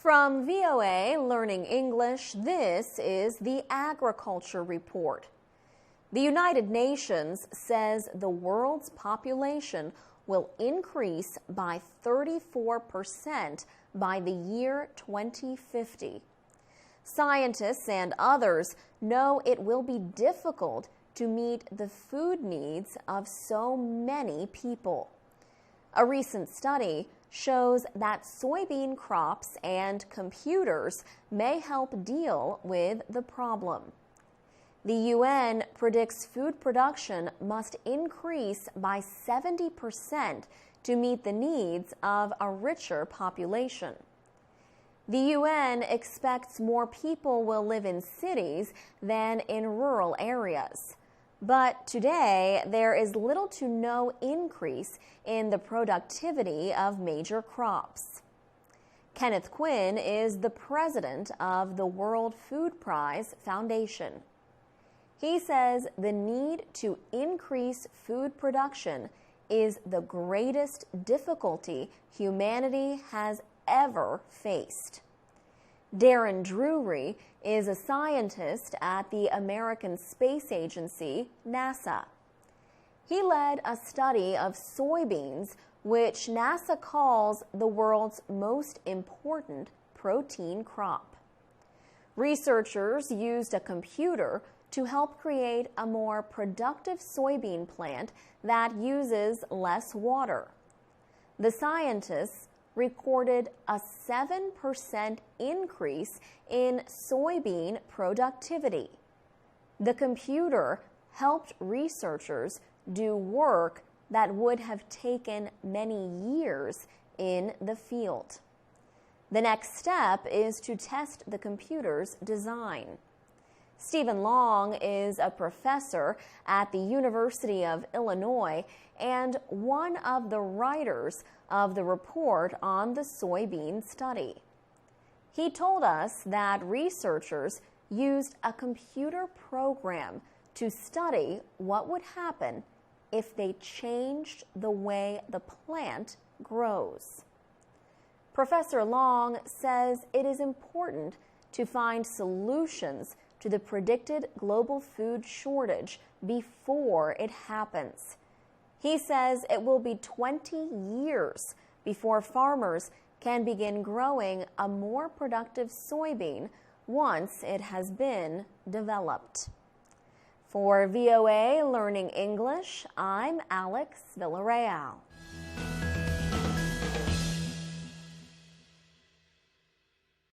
From VOA Learning English, this is the Agriculture Report. The United Nations says the world's population will increase by 34% by the year 2050. Scientists and others know it will be difficult to meet the food needs of so many people. A recent study shows that soybean crops and computers may help deal with the problem. The UN predicts food production must increase by 70% to meet the needs of a richer population. The UN expects more people will live in cities than in rural areas. But today, there is little to no increase in the productivity of major crops. Kenneth Quinn is the president of the World Food Prize Foundation. He says the need to increase food production is the greatest difficulty humanity has ever faced. Darren Drury is a scientist at the American Space Agency, NASA. He led a study of soybeans, which NASA calls the world's most important protein crop. Researchers used a computer to help create a more productive soybean plant that uses less water. The scientists recorded a 7% increase in soybean productivity. The computer helped researchers do work that would have taken many years in the field. The next step is to test the computer's design. Stephen Long is a professor at the University of Illinois and one of the writers of the report on the soybean study. He told us that researchers used a computer program to study what would happen if they changed the way the plant grows. Professor Long says it is important to find solutions to the predicted global food shortage before it happens. He says it will be 20 years before farmers can begin growing a more productive soybean once it has been developed. For VOA Learning English, I'm Alex Villarreal.